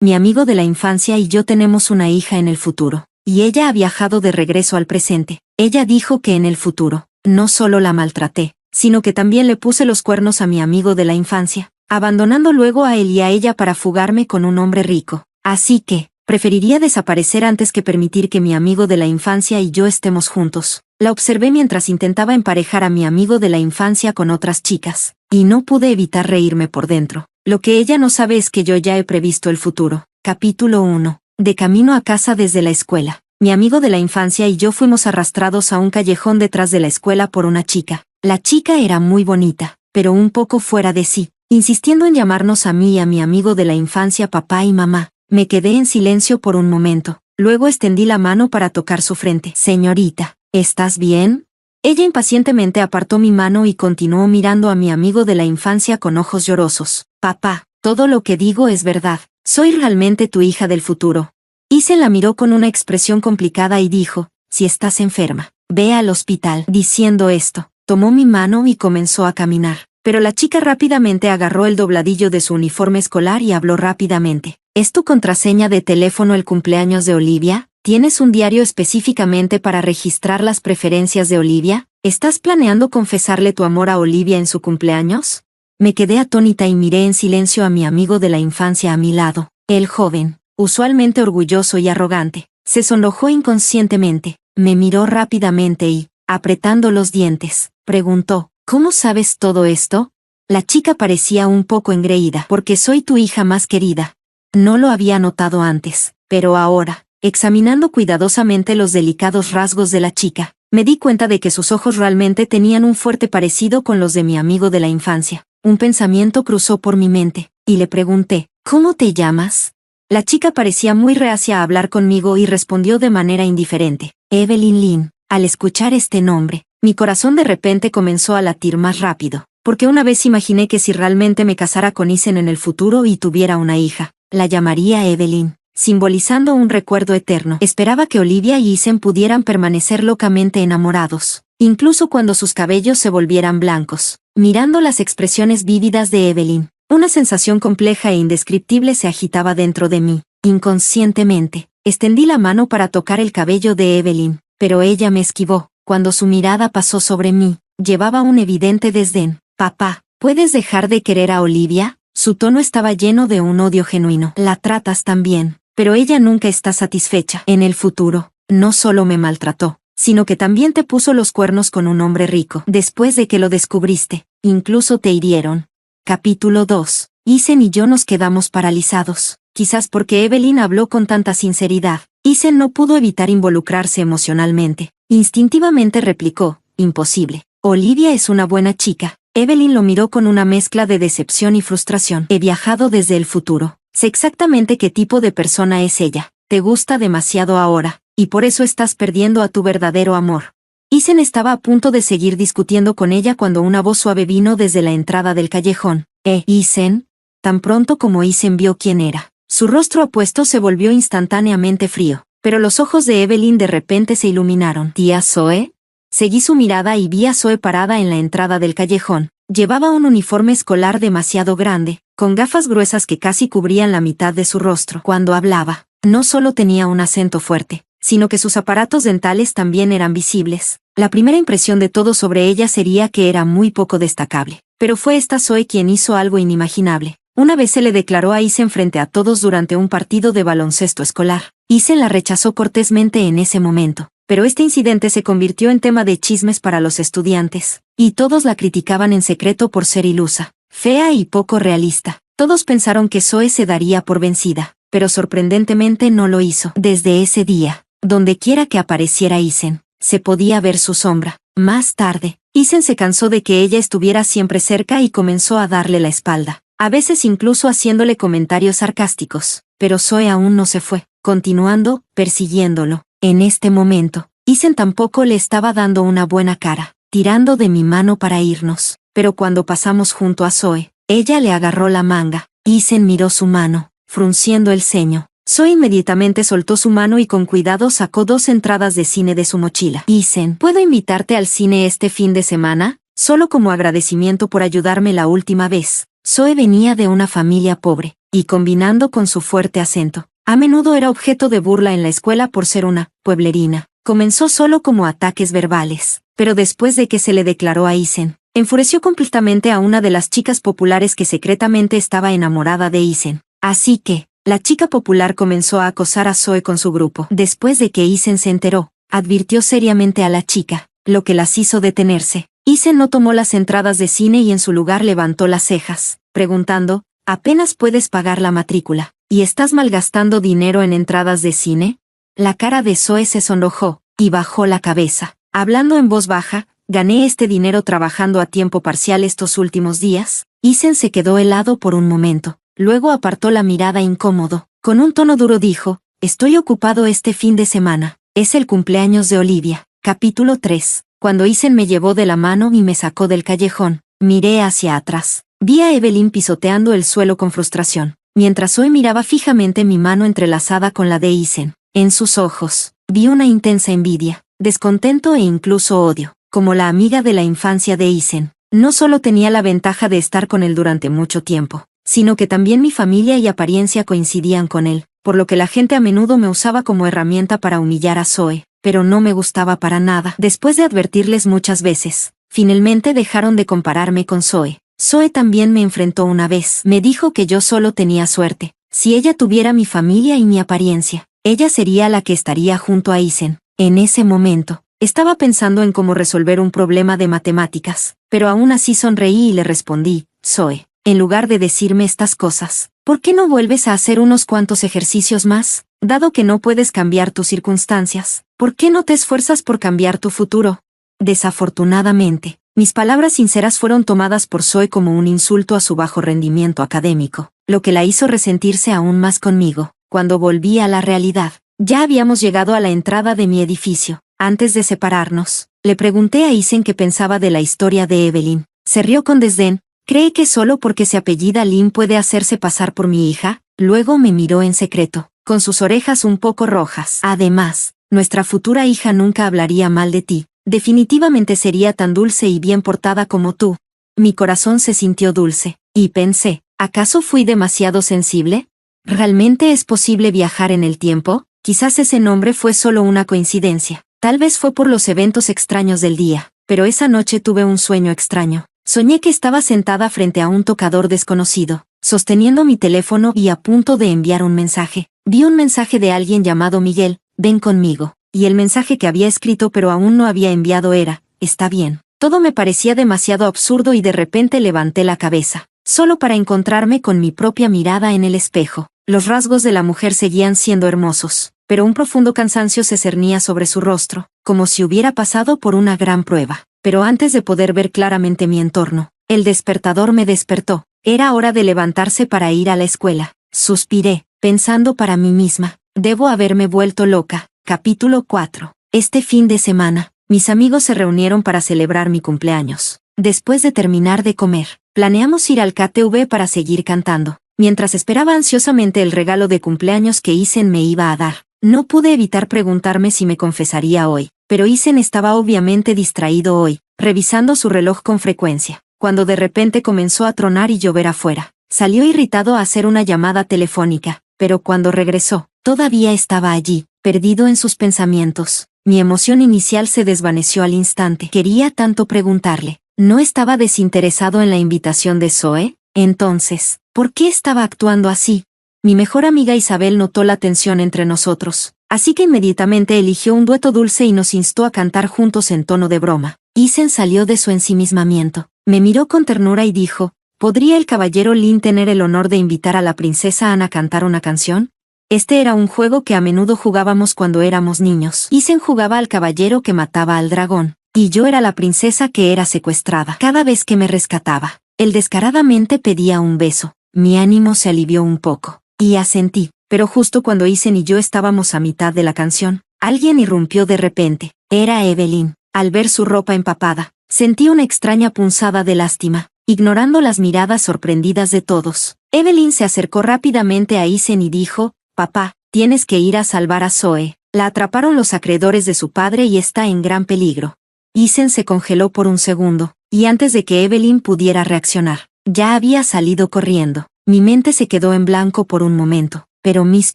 Mi amigo de la infancia y yo tenemos una hija en el futuro, y ella ha viajado de regreso al presente. Ella dijo que en el futuro, no solo la maltraté, sino que también le puse los cuernos a mi amigo de la infancia, abandonando luego a él y a ella para fugarme con un hombre rico. Así que, preferiría desaparecer antes que permitir que mi amigo de la infancia y yo estemos juntos. La observé mientras intentaba emparejar a mi amigo de la infancia con otras chicas, y no pude evitar reírme por dentro. Lo que ella no sabe es que yo ya he previsto el futuro. Capítulo 1. De camino a casa desde la escuela. Mi amigo de la infancia y yo fuimos arrastrados a un callejón detrás de la escuela por una chica. La chica era muy bonita, pero un poco fuera de sí, insistiendo en llamarnos a mí y a mi amigo de la infancia papá y mamá. Me quedé en silencio por un momento, luego extendí la mano para tocar su frente. Señorita, ¿estás bien? Ella impacientemente apartó mi mano y continuó mirando a mi amigo de la infancia con ojos llorosos. Papá, todo lo que digo es verdad, soy realmente tu hija del futuro. Ethan la miró con una expresión complicada y dijo, si estás enferma, ve al hospital. Diciendo esto, tomó mi mano y comenzó a caminar. Pero la chica rápidamente agarró el dobladillo de su uniforme escolar y habló rápidamente. ¿Es tu contraseña de teléfono el cumpleaños de Olivia? ¿Tienes un diario específicamente para registrar las preferencias de Olivia? ¿Estás planeando confesarle tu amor a Olivia en su cumpleaños? Me quedé atónita y miré en silencio a mi amigo de la infancia a mi lado. El joven, usualmente orgulloso y arrogante, se sonrojó inconscientemente, me miró rápidamente y, apretando los dientes, preguntó, ¿cómo sabes todo esto? La chica parecía un poco engreída. Porque soy tu hija más querida. No lo había notado antes, pero ahora, examinando cuidadosamente los delicados rasgos de la chica, me di cuenta de que sus ojos realmente tenían un fuerte parecido con los de mi amigo de la infancia. Un pensamiento cruzó por mi mente, y le pregunté, ¿cómo te llamas? La chica parecía muy reacia a hablar conmigo y respondió de manera indiferente, Evelyn Lynn. Al escuchar este nombre, mi corazón de repente comenzó a latir más rápido, porque una vez imaginé que si realmente me casara con Ethan en el futuro y tuviera una hija, la llamaría Evelyn, simbolizando un recuerdo eterno. Esperaba que Olivia y Ethan pudieran permanecer locamente enamorados, incluso cuando sus cabellos se volvieran blancos. Mirando las expresiones vívidas de Evelyn, una sensación compleja e indescriptible se agitaba dentro de mí. Inconscientemente, extendí la mano para tocar el cabello de Evelyn, pero ella me esquivó. Cuando su mirada pasó sobre mí, llevaba un evidente desdén. Papá, ¿puedes dejar de querer a Olivia? Su tono estaba lleno de un odio genuino. La tratas tan bien, pero ella nunca está satisfecha. En el futuro, no solo me maltrató, sino que también te puso los cuernos con un hombre rico. Después de que lo descubriste, incluso te hirieron. Capítulo 2. Ethan y yo nos quedamos paralizados. Quizás porque Evelyn habló con tanta sinceridad, Ethan no pudo evitar involucrarse emocionalmente. Instintivamente replicó, imposible. Olivia es una buena chica. Evelyn lo miró con una mezcla de decepción y frustración. He viajado desde el futuro. Sé exactamente qué tipo de persona es ella. Te gusta demasiado ahora, y por eso estás perdiendo a tu verdadero amor. Ethan estaba a punto de seguir discutiendo con ella cuando una voz suave vino desde la entrada del callejón. Ethan. Tan pronto como Ethan vio quién era, su rostro apuesto se volvió instantáneamente frío. Pero los ojos de Evelyn de repente se iluminaron. ¿Tía Zoe? Seguí su mirada y vi a Zoe parada en la entrada del callejón. Llevaba un uniforme escolar demasiado grande, con gafas gruesas que casi cubrían la mitad de su rostro. Cuando hablaba, no solo tenía un acento fuerte, sino que sus aparatos dentales también eran visibles. La primera impresión de todo sobre ella sería que era muy poco destacable. Pero fue esta Zoe quien hizo algo inimaginable. Una vez se le declaró a Ethan frente a todos durante un partido de baloncesto escolar. Ethan la rechazó cortésmente en ese momento, pero este incidente se convirtió en tema de chismes para los estudiantes, y todos la criticaban en secreto por ser ilusa, fea y poco realista. Todos pensaron que Zoe se daría por vencida, pero sorprendentemente no lo hizo. Desde ese día, dondequiera que apareciera Ethan, se podía ver su sombra. Más tarde, Ethan se cansó de que ella estuviera siempre cerca y comenzó a darle la espalda, a veces incluso haciéndole comentarios sarcásticos. Pero Zoe aún no se fue, continuando, persiguiéndolo. En este momento, Ethan tampoco le estaba dando una buena cara, tirando de mi mano para irnos. Pero cuando pasamos junto a Zoe, ella le agarró la manga. Ethan miró su mano, frunciendo el ceño. Zoe inmediatamente soltó su mano y con cuidado sacó 2 entradas de cine de su mochila. Ethan, ¿puedo invitarte al cine este fin de semana? Solo como agradecimiento por ayudarme la última vez. Zoe venía de una familia pobre, y combinando con su fuerte acento. A menudo era objeto de burla en la escuela por ser una pueblerina. Comenzó solo como ataques verbales, pero después de que se le declaró a Isen, enfureció completamente a una de las chicas populares que secretamente estaba enamorada de Isen. Así que, la chica popular comenzó a acosar a Zoe con su grupo. Después de que Isen se enteró, advirtió seriamente a la chica, lo que las hizo detenerse. Isen no tomó las entradas de cine y en su lugar levantó las cejas, preguntando, ¿apenas puedes pagar la matrícula? ¿Y estás malgastando dinero en entradas de cine? La cara de Zoe se sonrojó, y bajó la cabeza. Hablando en voz baja, ¿gané este dinero trabajando a tiempo parcial estos últimos días? Isen se quedó helado por un momento, luego apartó la mirada incómodo. Con un tono duro dijo, estoy ocupado este fin de semana. Es el cumpleaños de Olivia. Capítulo 3. Cuando Isen me llevó de la mano y me sacó del callejón, miré hacia atrás. Vi a Evelyn pisoteando el suelo con frustración, mientras Zoe miraba fijamente mi mano entrelazada con la de Isen. En sus ojos, vi una intensa envidia, descontento e incluso odio. Como la amiga de la infancia de Isen, no solo tenía la ventaja de estar con él durante mucho tiempo, sino que también mi familia y apariencia coincidían con él, por lo que la gente a menudo me usaba como herramienta para humillar a Zoe. Pero no me gustaba para nada. Después de advertirles muchas veces, finalmente dejaron de compararme con Zoe. Zoe también me enfrentó una vez. Me dijo que yo solo tenía suerte. Si ella tuviera mi familia y mi apariencia, ella sería la que estaría junto a Isen. En ese momento, estaba pensando en cómo resolver un problema de matemáticas, pero aún así sonreí y le respondí, Zoe, en lugar de decirme estas cosas, ¿por qué no vuelves a hacer unos cuantos ejercicios más? Dado que no puedes cambiar tus circunstancias, ¿por qué no te esfuerzas por cambiar tu futuro? Desafortunadamente, mis palabras sinceras fueron tomadas por Zoe como un insulto a su bajo rendimiento académico, lo que la hizo resentirse aún más conmigo. Cuando volví a la realidad, ya habíamos llegado a la entrada de mi edificio. Antes de separarnos, le pregunté a Isen qué pensaba de la historia de Evelyn. Se rió con desdén. ¿Cree que solo porque se apellida Lin puede hacerse pasar por mi hija? Luego me miró en secreto, con sus orejas un poco rojas. Además, nuestra futura hija nunca hablaría mal de ti. Definitivamente sería tan dulce y bien portada como tú. Mi corazón se sintió dulce, y pensé, ¿acaso fui demasiado sensible? ¿Realmente es posible viajar en el tiempo? Quizás ese nombre fue solo una coincidencia. Tal vez fue por los eventos extraños del día, pero esa noche tuve un sueño extraño. Soñé que estaba sentada frente a un tocador desconocido, sosteniendo mi teléfono y a punto de enviar un mensaje. Vi un mensaje de alguien llamado Miguel, ven conmigo, y el mensaje que había escrito pero aún no había enviado era, está bien. Todo me parecía demasiado absurdo y de repente levanté la cabeza, solo para encontrarme con mi propia mirada en el espejo. Los rasgos de la mujer seguían siendo hermosos, pero un profundo cansancio se cernía sobre su rostro, como si hubiera pasado por una gran prueba. Pero antes de poder ver claramente mi entorno, el despertador me despertó. Era hora de levantarse para ir a la escuela. Suspiré, pensando para mí misma, debo haberme vuelto loca. Capítulo 4. Este fin de semana, mis amigos se reunieron para celebrar mi cumpleaños. Después de terminar de comer, planeamos ir al KTV para seguir cantando. Mientras esperaba ansiosamente el regalo de cumpleaños que Isen me iba a dar, no pude evitar preguntarme si me confesaría hoy. Pero Isen estaba obviamente distraído hoy, revisando su reloj con frecuencia, cuando de repente comenzó a tronar y llover afuera. Salió irritado a hacer una llamada telefónica, pero cuando regresó, todavía estaba allí, perdido en sus pensamientos. Mi emoción inicial se desvaneció al instante. Quería tanto preguntarle, ¿no estaba desinteresado en la invitación de Zoe? Entonces, ¿por qué estaba actuando así? Mi mejor amiga Isabel notó la tensión entre nosotros, así que inmediatamente eligió un dueto dulce y nos instó a cantar juntos en tono de broma. Isen salió de su ensimismamiento, me miró con ternura y dijo, ¿podría el caballero Lin tener el honor de invitar a la princesa Ana a cantar una canción? Este era un juego que a menudo jugábamos cuando éramos niños. Isen jugaba al caballero que mataba al dragón, y yo era la princesa que era secuestrada. Cada vez que me rescataba, él descaradamente pedía un beso. Mi ánimo se alivió un poco, y asentí, pero justo cuando Isen y yo estábamos a mitad de la canción, alguien irrumpió de repente. Era Evelyn. Al ver su ropa empapada, sentí una extraña punzada de lástima. Ignorando las miradas sorprendidas de todos, Evelyn se acercó rápidamente a Isen y dijo, «Papá, tienes que ir a salvar a Zoe. La atraparon los acreedores de su padre y está en gran peligro». Isen se congeló por un segundo, y antes de que Evelyn pudiera reaccionar, ya había salido corriendo. Mi mente se quedó en blanco por un momento, pero mis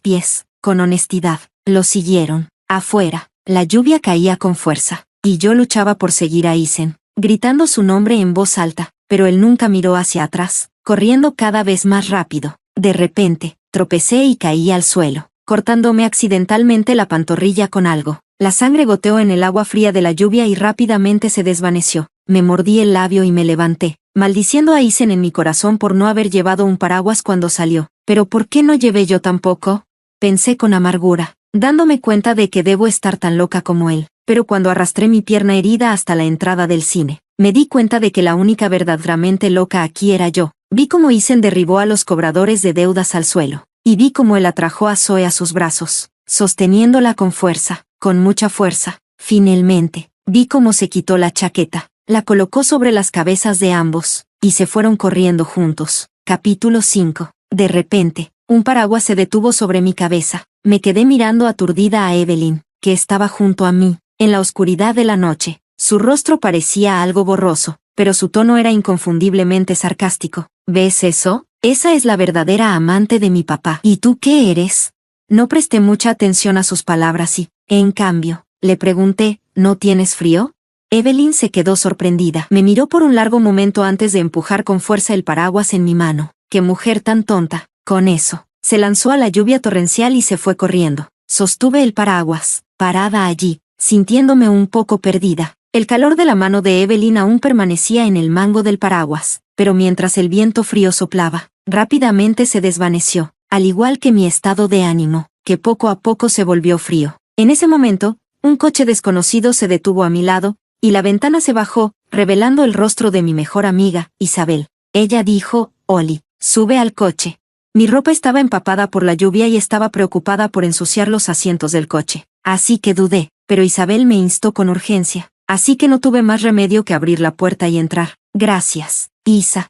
pies, con honestidad, lo siguieron. Afuera, la lluvia caía con fuerza, y yo luchaba por seguir a Isen, gritando su nombre en voz alta, pero él nunca miró hacia atrás, corriendo cada vez más rápido. De repente, tropecé y caí al suelo, cortándome accidentalmente la pantorrilla con algo. La sangre goteó en el agua fría de la lluvia y rápidamente se desvaneció. Me mordí el labio y me levanté, maldiciendo a Isen en mi corazón por no haber llevado un paraguas cuando salió. ¿Pero por qué no llevé yo tampoco? Pensé con amargura, dándome cuenta de que debo estar tan loca como él. Pero cuando arrastré mi pierna herida hasta la entrada del cine, me di cuenta de que la única verdaderamente loca aquí era yo. Vi cómo Isen derribó a los cobradores de deudas al suelo, y vi cómo él atrajo a Zoe a sus brazos, sosteniéndola con fuerza, con mucha fuerza. Finalmente, vi cómo se quitó la chaqueta, la colocó sobre las cabezas de ambos, y se fueron corriendo juntos. Capítulo 5. De repente, un paraguas se detuvo sobre mi cabeza. Me quedé mirando aturdida a Evelyn, que estaba junto a mí, en la oscuridad de la noche. Su rostro parecía algo borroso, pero su tono era inconfundiblemente sarcástico. ¿Ves eso? Esa es la verdadera amante de mi papá. ¿Y tú qué eres? No presté mucha atención a sus palabras y, en cambio, le pregunté, ¿no tienes frío? Evelyn se quedó sorprendida. Me miró por un largo momento antes de empujar con fuerza el paraguas en mi mano. ¡Qué mujer tan tonta! Con eso, se lanzó a la lluvia torrencial y se fue corriendo. Sostuve el paraguas, parada allí, sintiéndome un poco perdida. El calor de la mano de Evelyn aún permanecía en el mango del paraguas, pero mientras el viento frío soplaba, rápidamente se desvaneció, al igual que mi estado de ánimo, que poco a poco se volvió frío. En ese momento, un coche desconocido se detuvo a mi lado, y la ventana se bajó, revelando el rostro de mi mejor amiga, Isabel. Ella dijo, Oli, sube al coche. Mi ropa estaba empapada por la lluvia y estaba preocupada por ensuciar los asientos del coche. Así que dudé, pero Isabel me instó con urgencia. Así que no tuve más remedio que abrir la puerta y entrar. Gracias, Isa.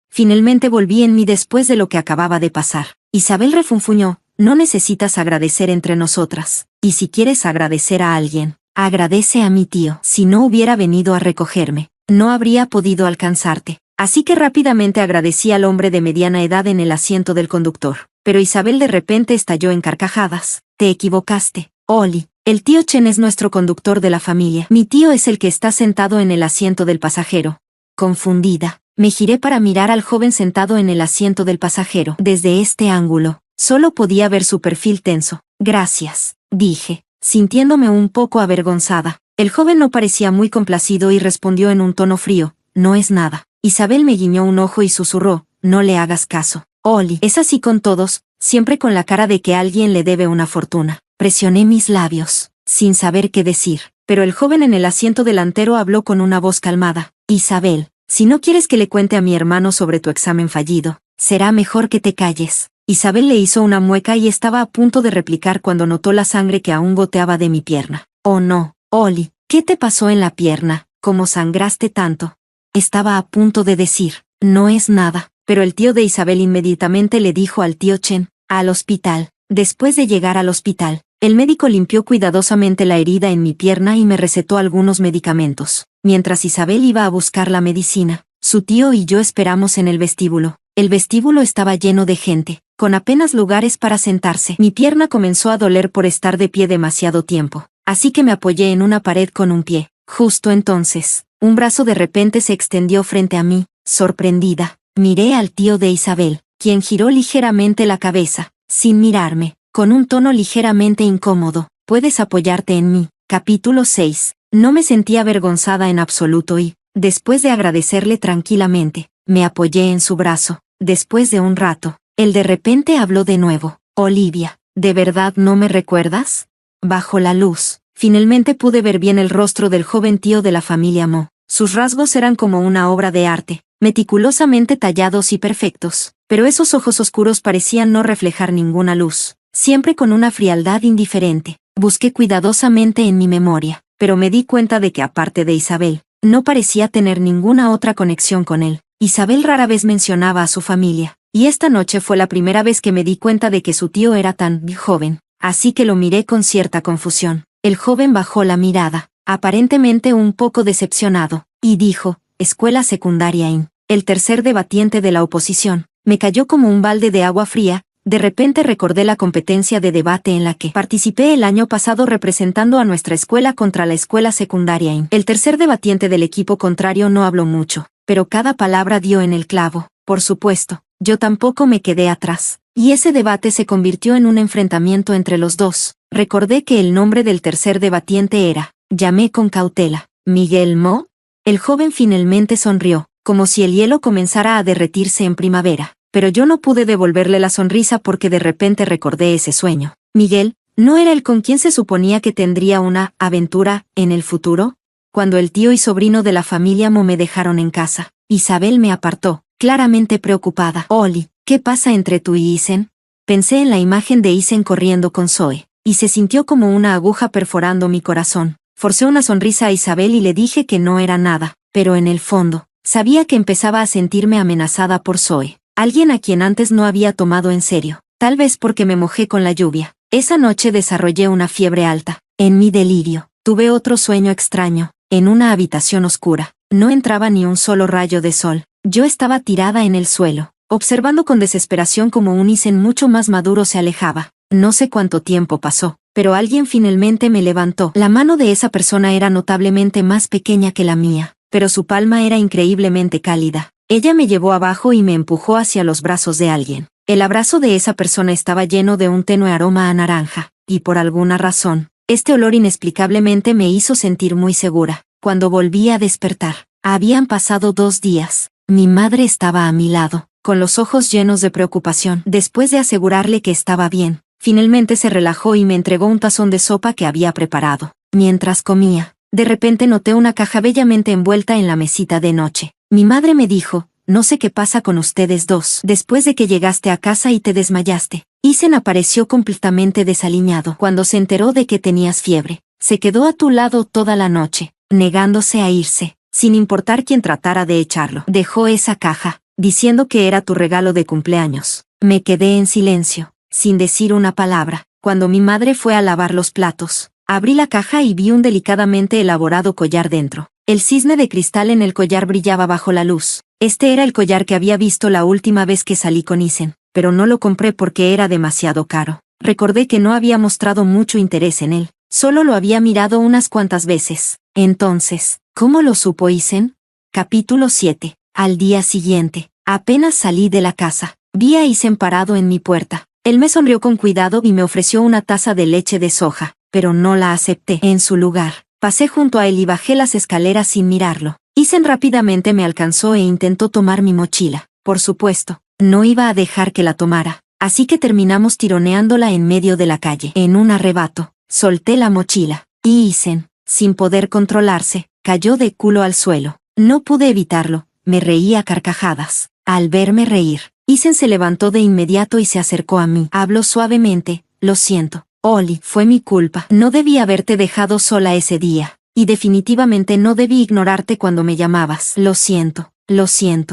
Finalmente volví en mí después de lo que acababa de pasar. Isabel refunfuñó, no necesitas agradecer entre nosotras. Y si quieres agradecer a alguien, agradece a mi tío. Si no hubiera venido a recogerme, no habría podido alcanzarte. Así que rápidamente agradecí al hombre de mediana edad en el asiento del conductor. Pero Isabel de repente estalló en carcajadas. Te equivocaste, Oli. El tío Chen es nuestro conductor de la familia. Mi tío es el que está sentado en el asiento del pasajero. Confundida, me giré para mirar al joven sentado en el asiento del pasajero. Desde este ángulo, solo podía ver su perfil tenso. Gracias, dije, sintiéndome un poco avergonzada. El joven no parecía muy complacido y respondió en un tono frío, no es nada. Isabel me guiñó un ojo y susurró, no le hagas caso. Oli, es así con todos, siempre con la cara de que alguien le debe una fortuna. Presioné mis labios, sin saber qué decir, pero el joven en el asiento delantero habló con una voz calmada. Isabel, si no quieres que le cuente a mi hermano sobre tu examen fallido, será mejor que te calles. Isabel le hizo una mueca y estaba a punto de replicar cuando notó la sangre que aún goteaba de mi pierna. Oh no, Oli, ¿qué te pasó en la pierna? ¿Cómo sangraste tanto? Estaba a punto de decir, no es nada, pero el tío de Isabel inmediatamente le dijo al tío Chen, al hospital. Después de llegar al hospital, el médico limpió cuidadosamente la herida en mi pierna y me recetó algunos medicamentos. Mientras Isabel iba a buscar la medicina, su tío y yo esperamos en el vestíbulo. El vestíbulo estaba lleno de gente, con apenas lugares para sentarse. Mi pierna comenzó a doler por estar de pie demasiado tiempo, así que me apoyé en una pared con un pie. Justo entonces, un brazo de repente se extendió frente a mí. Sorprendida, miré al tío de Isabel, quien giró ligeramente la cabeza, sin mirarme, con un tono ligeramente incómodo. Puedes apoyarte en mí. Capítulo 6. No me sentía avergonzada en absoluto y, después de agradecerle tranquilamente, me apoyé en su brazo. Después de un rato, él de repente habló de nuevo. Olivia, ¿de verdad no me recuerdas? Bajo la luz, finalmente pude ver bien el rostro del joven tío de la familia Mo. Sus rasgos eran como una obra de arte, meticulosamente tallados y perfectos, pero esos ojos oscuros parecían no reflejar ninguna luz, siempre con una frialdad indiferente. Busqué cuidadosamente en mi memoria, pero me di cuenta de que aparte de Isabel, no parecía tener ninguna otra conexión con él. Isabel rara vez mencionaba a su familia, y esta noche fue la primera vez que me di cuenta de que su tío era tan joven, así que lo miré con cierta confusión. El joven bajó la mirada, aparentemente un poco decepcionado, y dijo, Escuela Secundaria IN, el tercer debatiente de la oposición. Me cayó como un balde de agua fría. De repente recordé la competencia de debate en la que participé el año pasado representando a nuestra escuela contra la escuela secundaria. El tercer debatiente del equipo contrario no habló mucho, pero cada palabra dio en el clavo. Por supuesto, yo tampoco me quedé atrás, y ese debate se convirtió en un enfrentamiento entre los dos. Recordé que el nombre del tercer debatiente era, llamé con cautela, Miguel Mo. El joven finalmente sonrió, como si el hielo comenzara a derretirse en primavera. Pero yo no pude devolverle la sonrisa porque de repente recordé ese sueño. Miguel, ¿no era el con quien se suponía que tendría una aventura en el futuro? Cuando el tío y sobrino de la familia Mo me dejaron en casa, Isabel me apartó, claramente preocupada. Oli, ¿qué pasa entre tú y Isen? Pensé en la imagen de Isen corriendo con Zoe, y se sintió como una aguja perforando mi corazón. Forcé una sonrisa a Isabel y le dije que no era nada, pero en el fondo, sabía que empezaba a sentirme amenazada por Zoe. Alguien a quien antes no había tomado en serio, tal vez porque me mojé con la lluvia. Esa noche desarrollé una fiebre alta. En mi delirio, tuve otro sueño extraño, en una habitación oscura. No entraba ni un solo rayo de sol. Yo estaba tirada en el suelo, observando con desesperación como un Isen mucho más maduro se alejaba. No sé cuánto tiempo pasó, pero alguien finalmente me levantó. La mano de esa persona era notablemente más pequeña que la mía, pero su palma era increíblemente cálida. Ella me llevó abajo y me empujó hacia los brazos de alguien. El abrazo de esa persona estaba lleno de un tenue aroma a naranja, y por alguna razón, este olor inexplicablemente me hizo sentir muy segura. Cuando volví a despertar, habían pasado 2 días. Mi madre estaba a mi lado, con los ojos llenos de preocupación. Después de asegurarle que estaba bien, finalmente se relajó y me entregó un tazón de sopa que había preparado. Mientras comía, de repente noté una caja bellamente envuelta en la mesita de noche. Mi madre me dijo, no sé qué pasa con ustedes dos. Después de que llegaste a casa y te desmayaste, Isen apareció completamente desaliñado. Cuando se enteró de que tenías fiebre, se quedó a tu lado toda la noche, negándose a irse, sin importar quién tratara de echarlo. Dejó esa caja, diciendo que era tu regalo de cumpleaños. Me quedé en silencio, sin decir una palabra. Cuando mi madre fue a lavar los platos, abrí la caja y vi un delicadamente elaborado collar dentro. El cisne de cristal en el collar brillaba bajo la luz. Este era el collar que había visto la última vez que salí con Isen, pero no lo compré porque era demasiado caro. Recordé que no había mostrado mucho interés en él, solo lo había mirado unas cuantas veces. Entonces, ¿cómo lo supo Isen? Capítulo 7. Al día siguiente, apenas salí de la casa, vi a Isen parado en mi puerta. Él me sonrió con cuidado y me ofreció una taza de leche de soja, pero no la acepté. En su lugar, pasé junto a él y bajé las escaleras sin mirarlo. Isen rápidamente me alcanzó e intentó tomar mi mochila. Por supuesto, no iba a dejar que la tomara, así que terminamos tironeándola en medio de la calle. En un arrebato, solté la mochila, y Isen, sin poder controlarse, cayó de culo al suelo. No pude evitarlo, me reí a carcajadas. Al verme reír, Isen se levantó de inmediato y se acercó a mí. Habló suavemente, lo siento, Oli, fue mi culpa. No debí haberte dejado sola ese día. Y definitivamente no debí ignorarte cuando me llamabas. Lo siento,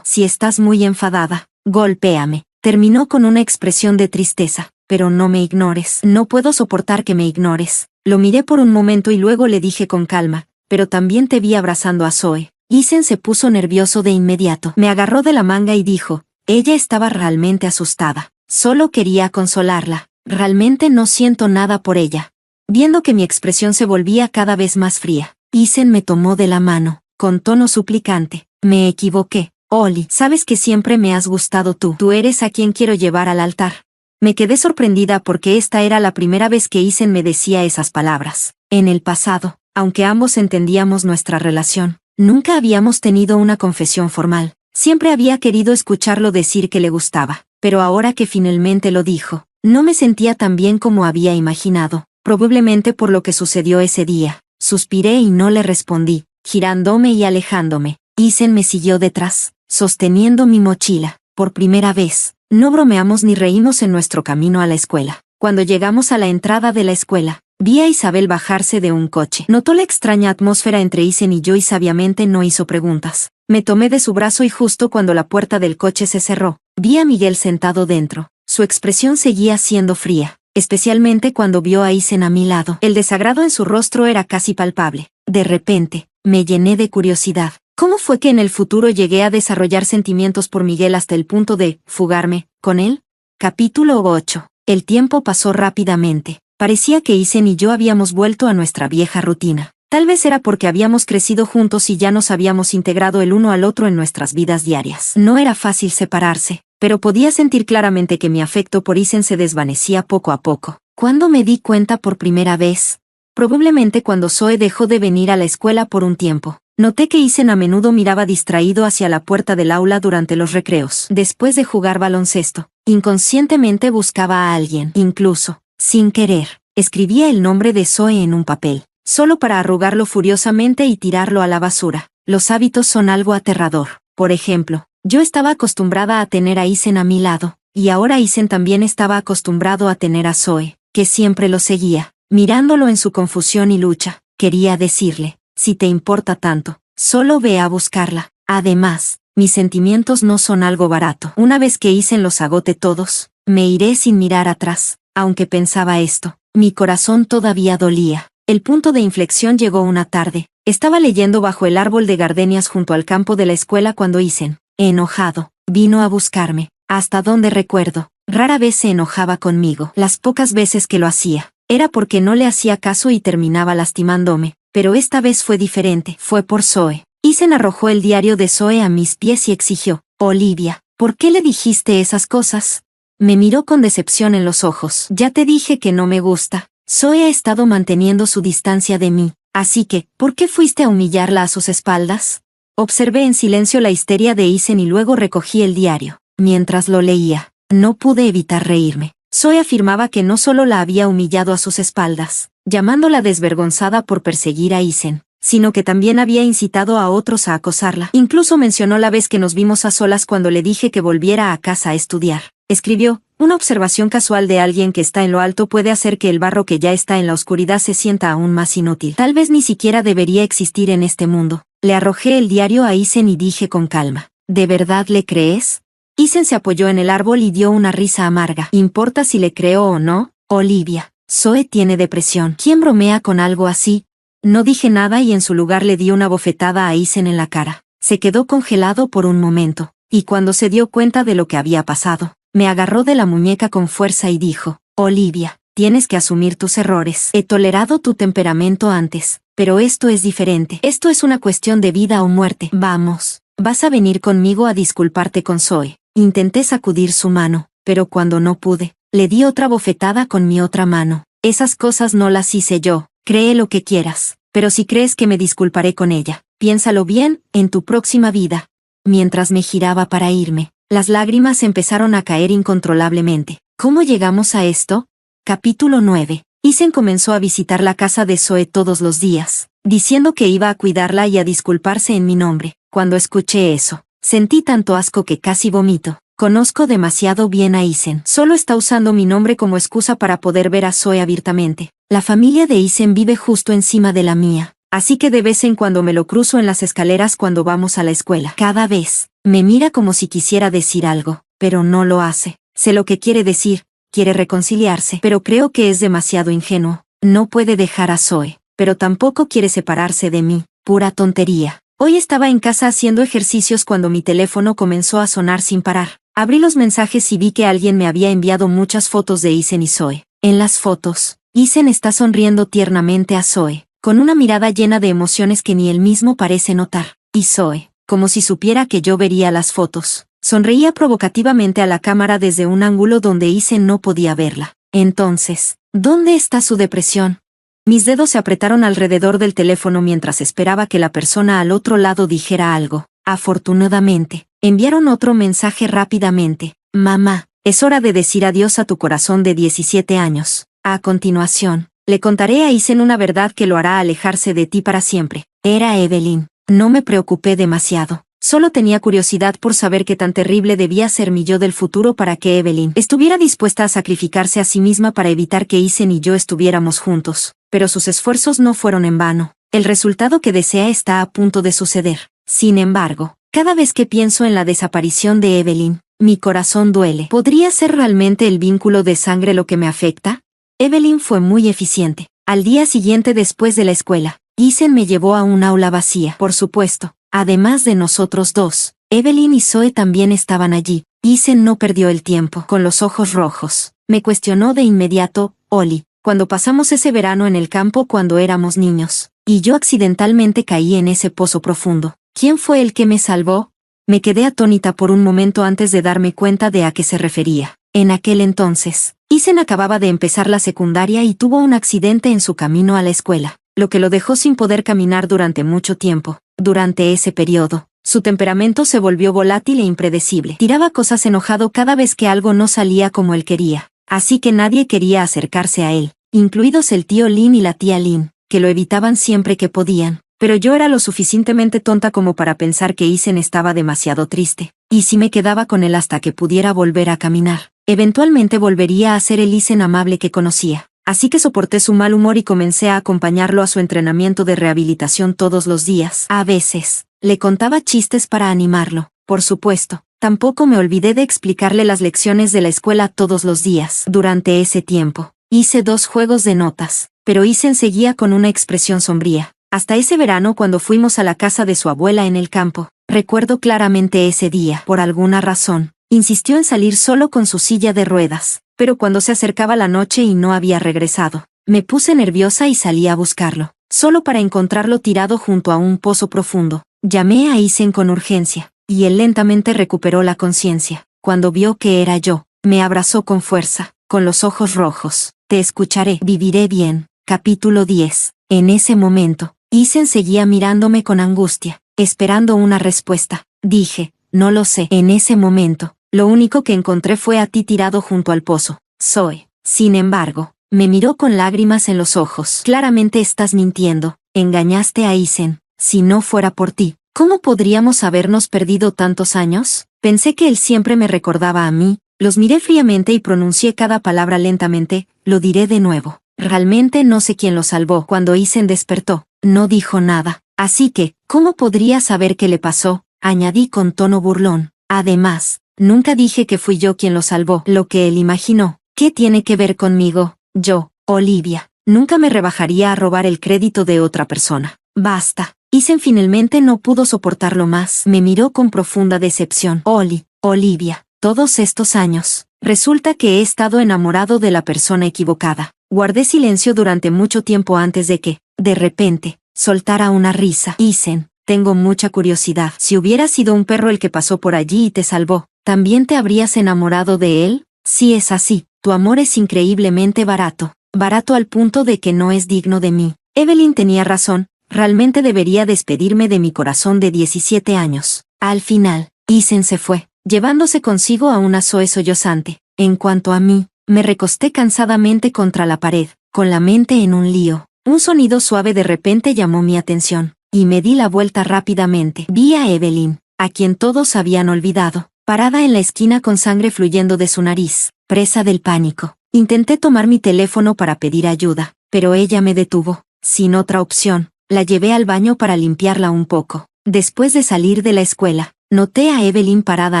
si estás muy enfadada, golpéame. Terminó con una expresión de tristeza, pero no me ignores. No puedo soportar que me ignores. Lo miré por un momento y luego le dije con calma, pero también te vi abrazando a Zoe. Isen se puso nervioso de inmediato. Me agarró de la manga y dijo, ella estaba realmente asustada. Solo quería consolarla. Realmente no siento nada por ella. Viendo que mi expresión se volvía cada vez más fría, Isen me tomó de la mano, con tono suplicante. Me equivoqué, Oli. Sabes que siempre me has gustado tú. Tú eres a quien quiero llevar al altar. Me quedé sorprendida porque esta era la primera vez que Isen me decía esas palabras. En el pasado, aunque ambos entendíamos nuestra relación, nunca habíamos tenido una confesión formal. Siempre había querido escucharlo decir que le gustaba, pero ahora que finalmente lo dijo, no me sentía tan bien como había imaginado. Probablemente por lo que sucedió ese día. Suspiré y no le respondí, girándome y alejándome. Isen me siguió detrás, sosteniendo mi mochila. Por primera vez, no bromeamos ni reímos en nuestro camino a la escuela. Cuando llegamos a la entrada de la escuela, vi a Isabel bajarse de un coche. Notó la extraña atmósfera entre Isen y yo y sabiamente no hizo preguntas. Me tomé de su brazo y justo cuando la puerta del coche se cerró, vi a Miguel sentado dentro. Su expresión seguía siendo fría, especialmente cuando vio a Isen a mi lado. El desagrado en su rostro era casi palpable. De repente, me llené de curiosidad. ¿Cómo fue que en el futuro llegué a desarrollar sentimientos por Miguel hasta el punto de fugarme con él? Capítulo 8. El tiempo pasó rápidamente. Parecía que Isen y yo habíamos vuelto a nuestra vieja rutina. Tal vez era porque habíamos crecido juntos y ya nos habíamos integrado el uno al otro en nuestras vidas diarias. No era fácil separarse, pero podía sentir claramente que mi afecto por Isen se desvanecía poco a poco. ¿Cuándo me di cuenta por primera vez? Probablemente cuando Zoe dejó de venir a la escuela por un tiempo. Noté que Isen a menudo miraba distraído hacia la puerta del aula durante los recreos. Después de jugar baloncesto, inconscientemente buscaba a alguien. Incluso, sin querer, escribía el nombre de Zoe en un papel, solo para arrugarlo furiosamente y tirarlo a la basura. Los hábitos son algo aterrador. Por ejemplo, yo estaba acostumbrada a tener a Isen a mi lado, y ahora Isen también estaba acostumbrado a tener a Zoe, que siempre lo seguía, mirándolo en su confusión y lucha. Quería decirle: si te importa tanto, solo ve a buscarla. Además, mis sentimientos no son algo barato. Una vez que Isen los agote todos, me iré sin mirar atrás. Aunque pensaba esto, mi corazón todavía dolía. El punto de inflexión llegó una tarde. Estaba leyendo bajo el árbol de gardenias junto al campo de la escuela cuando Isen, enojado, vino a buscarme. Hasta donde recuerdo, rara vez se enojaba conmigo. Las pocas veces que lo hacía, era porque no le hacía caso y terminaba lastimándome. Pero esta vez fue diferente. Fue por Zoe. Isen arrojó el diario de Zoe a mis pies y exigió: Olivia, ¿por qué le dijiste esas cosas? Me miró con decepción en los ojos. Ya te dije que no me gusta. Zoe ha estado manteniendo su distancia de mí. Así que, ¿por qué fuiste a humillarla a sus espaldas? Observé en silencio la histeria de Isen y luego recogí el diario. Mientras lo leía, no pude evitar reírme. Zoe afirmaba que no solo la había humillado a sus espaldas, llamándola desvergonzada por perseguir a Isen, sino que también había incitado a otros a acosarla. Incluso mencionó la vez que nos vimos a solas cuando le dije que volviera a casa a estudiar. Escribió: una observación casual de alguien que está en lo alto puede hacer que el barro que ya está en la oscuridad se sienta aún más inútil. Tal vez ni siquiera debería existir en este mundo. Le arrojé el diario a Isen y dije con calma: ¿de verdad le crees? Isen se apoyó en el árbol y dio una risa amarga. ¿Importa si le creo o no, Olivia? Zoe tiene depresión. ¿Quién bromea con algo así? No dije nada y en su lugar le di una bofetada a Isen en la cara. Se quedó congelado por un momento, y cuando se dio cuenta de lo que había pasado, me agarró de la muñeca con fuerza y dijo: Olivia, tienes que asumir tus errores. He tolerado tu temperamento antes, pero esto es diferente. Esto es una cuestión de vida o muerte. Vamos, vas a venir conmigo a disculparte con Zoe. Intenté sacudir su mano, pero cuando no pude, le di otra bofetada con mi otra mano. Esas cosas no las hice yo. Cree lo que quieras, pero si crees que me disculparé con ella, piénsalo bien, en tu próxima vida. Mientras me giraba para irme, las lágrimas empezaron a caer incontrolablemente. ¿Cómo llegamos a esto? Capítulo 9. Isen comenzó a visitar la casa de Zoe todos los días, diciendo que iba a cuidarla y a disculparse en mi nombre. Cuando escuché eso, sentí tanto asco que casi vomito. Conozco demasiado bien a Isen. Solo está usando mi nombre como excusa para poder ver a Zoe abiertamente. La familia de Isen vive justo encima de la mía, así que de vez en cuando me lo cruzo en las escaleras cuando vamos a la escuela. Cada vez, me mira como si quisiera decir algo, pero no lo hace. Sé lo que quiere decir, quiere reconciliarse, pero creo que es demasiado ingenuo. No puede dejar a Zoe, pero tampoco quiere separarse de mí. Pura tontería. Hoy estaba en casa haciendo ejercicios cuando mi teléfono comenzó a sonar sin parar. Abrí los mensajes y vi que alguien me había enviado muchas fotos de Isen y Zoe. En las fotos, Isen está sonriendo tiernamente a Zoe, con una mirada llena de emociones que ni él mismo parece notar. Y Zoe, como si supiera que yo vería las fotos, sonreía provocativamente a la cámara desde un ángulo donde Isen no podía verla. Entonces, ¿dónde está su depresión? Mis dedos se apretaron alrededor del teléfono mientras esperaba que la persona al otro lado dijera algo. Afortunadamente, enviaron otro mensaje rápidamente. Mamá, es hora de decir adiós a tu corazón de 17 años. A continuación, le contaré a Isen una verdad que lo hará alejarse de ti para siempre. Era Evelyn. No me preocupé demasiado. Solo tenía curiosidad por saber qué tan terrible debía ser mi yo del futuro para que Evelyn estuviera dispuesta a sacrificarse a sí misma para evitar que Isen y yo estuviéramos juntos. Pero sus esfuerzos no fueron en vano. El resultado que desea está a punto de suceder. Sin embargo, cada vez que pienso en la desaparición de Evelyn, mi corazón duele. ¿Podría ser realmente el vínculo de sangre lo que me afecta? Evelyn fue muy eficiente. Al día siguiente después de la escuela, Isen me llevó a un aula vacía. Por supuesto, Además de nosotros dos, Evelyn y Zoe también estaban allí. Isen no perdió el tiempo, con los ojos rojos. Me cuestionó de inmediato, Oli, cuando pasamos ese verano en el campo cuando éramos niños, y yo accidentalmente caí en ese pozo profundo. ¿Quién fue el que me salvó? Me quedé atónita por un momento antes de darme cuenta de a qué se refería. En aquel entonces, Isen acababa de empezar la secundaria y tuvo un accidente en su camino a la escuela, lo que lo dejó sin poder caminar durante mucho tiempo. Durante ese periodo, su temperamento se volvió volátil e impredecible. Tiraba cosas enojado cada vez que algo no salía como él quería, así que nadie quería acercarse a él, incluidos el tío Lin y la tía Lin, que lo evitaban siempre que podían. Pero yo era lo suficientemente tonta como para pensar que Isen estaba demasiado triste, y si me quedaba con él hasta que pudiera volver a caminar, eventualmente volvería a ser el Isen amable que conocía. Así que soporté su mal humor y comencé a acompañarlo a su entrenamiento de rehabilitación todos los días. A veces, le contaba chistes para animarlo, por supuesto. Tampoco me olvidé de explicarle las lecciones de la escuela todos los días. Durante ese tiempo, hice 2 juegos de notas, pero Isen seguía con una expresión sombría. Hasta ese verano cuando fuimos a la casa de su abuela en el campo. Recuerdo claramente ese día. Por alguna razón, insistió en salir solo con su silla de ruedas, pero cuando se acercaba la noche y no había regresado, me puse nerviosa y salí a buscarlo, solo para encontrarlo tirado junto a un pozo profundo. Llamé a Isen con urgencia, y él lentamente recuperó la conciencia. Cuando vio que era yo, me abrazó con fuerza, con los ojos rojos. Te escucharé, viviré bien. Capítulo 10. En ese momento, Isen seguía mirándome con angustia, esperando una respuesta. Dije, no lo sé. En ese momento, lo único que encontré fue a ti tirado junto al pozo, Zoe. Sin embargo, me miró con lágrimas en los ojos. Claramente estás mintiendo, engañaste a Isen. Si no fuera por ti, ¿cómo podríamos habernos perdido tantos años? Pensé que él siempre me recordaba a mí. Los miré fríamente y pronuncié cada palabra lentamente. Lo diré de nuevo. Realmente no sé quién lo salvó. Cuando Isen despertó, no dijo nada. Así que, ¿cómo podría saber qué le pasó? Añadí con tono burlón. Además, nunca dije que fui yo quien lo salvó. Lo que él imaginó. ¿Qué tiene que ver conmigo? Yo, Olivia, nunca me rebajaría a robar el crédito de otra persona. Basta. Isen finalmente no pudo soportarlo más. Me miró con profunda decepción. Olivia, todos estos años, resulta que he estado enamorado de la persona equivocada. Guardé silencio durante mucho tiempo antes de que, de repente, soltara una risa. Isen, tengo mucha curiosidad. Si hubiera sido un perro el que pasó por allí y te salvó, ¿también te habrías enamorado de él? Si es así, tu amor es increíblemente barato. Barato al punto de que no es digno de mí. Evelyn tenía razón, realmente debería despedirme de mi corazón de 17 años. Al final, Isen se fue, llevándose consigo a una Zoe sollozante. En cuanto a mí, me recosté cansadamente contra la pared, con la mente en un lío. Un sonido suave de repente llamó mi atención, y me di la vuelta rápidamente. Vi a Evelyn, a quien todos habían olvidado, parada en la esquina con sangre fluyendo de su nariz, presa del pánico. Intenté tomar mi teléfono para pedir ayuda, pero ella me detuvo. Sin otra opción, la llevé al baño para limpiarla un poco. Después de salir de la escuela, noté a Evelyn parada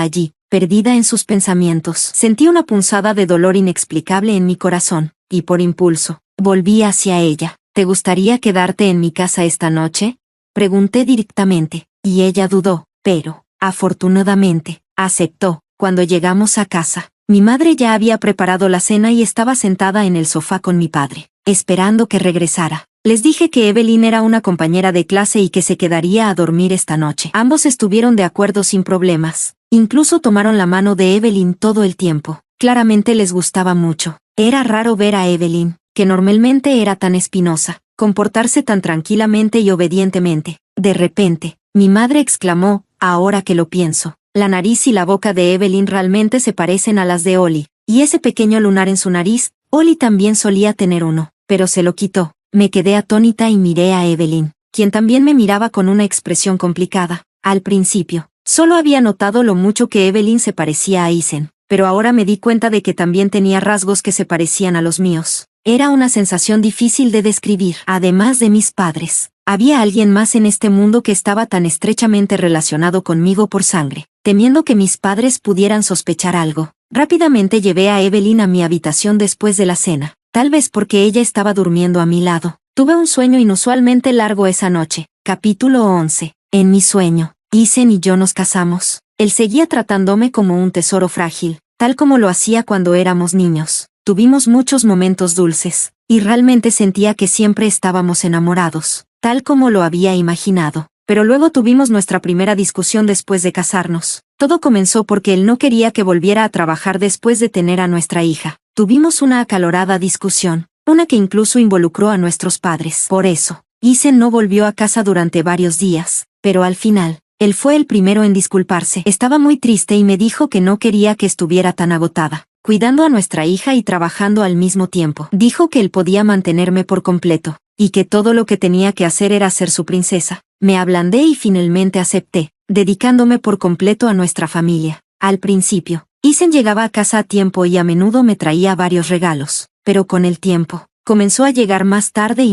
allí, perdida en sus pensamientos. Sentí una punzada de dolor inexplicable en mi corazón, y por impulso, volví hacia ella. ¿Te gustaría quedarte en mi casa esta noche? Pregunté directamente, y ella dudó, pero, afortunadamente, aceptó. Cuando llegamos a casa, mi madre ya había preparado la cena y estaba sentada en el sofá con mi padre, esperando que regresara. Les dije que Evelyn era una compañera de clase y que se quedaría a dormir esta noche. Ambos estuvieron de acuerdo sin problemas. Incluso tomaron la mano de Evelyn todo el tiempo. Claramente les gustaba mucho. Era raro ver a Evelyn, que normalmente era tan espinosa, comportarse tan tranquilamente y obedientemente. De repente, mi madre exclamó, ahora que lo pienso, la nariz y la boca de Evelyn realmente se parecen a las de Oli, y ese pequeño lunar en su nariz, Oli también solía tener uno, pero se lo quitó. Me quedé atónita y miré a Evelyn, quien también me miraba con una expresión complicada. Al principio, solo había notado lo mucho que Evelyn se parecía a Isen, pero ahora me di cuenta de que también tenía rasgos que se parecían a los míos. Era una sensación difícil de describir. Además de mis padres, había alguien más en este mundo que estaba tan estrechamente relacionado conmigo por sangre. Temiendo que mis padres pudieran sospechar algo, rápidamente llevé a Evelyn a mi habitación después de la cena. Tal vez porque ella estaba durmiendo a mi lado. Tuve un sueño inusualmente largo esa noche. Capítulo 11. En mi sueño, Isen y yo nos casamos. Él seguía tratándome como un tesoro frágil, tal como lo hacía cuando éramos niños. Tuvimos muchos momentos dulces, y realmente sentía que siempre estábamos enamorados, tal como lo había imaginado. Pero luego tuvimos nuestra primera discusión después de casarnos. Todo comenzó porque él no quería que volviera a trabajar después de tener a nuestra hija. Tuvimos una acalorada discusión, una que incluso involucró a nuestros padres. Por eso, Isen no volvió a casa durante varios días, pero al final, él fue el primero en disculparse. Estaba muy triste y me dijo que no quería que estuviera tan agotada, cuidando a nuestra hija y trabajando al mismo tiempo. Dijo que él podía mantenerme por completo, y que todo lo que tenía que hacer era ser su princesa. Me ablandé y finalmente acepté, dedicándome por completo a nuestra familia. Al principio, Isen llegaba a casa a tiempo y a menudo me traía varios regalos, pero con el tiempo, comenzó a llegar más tarde,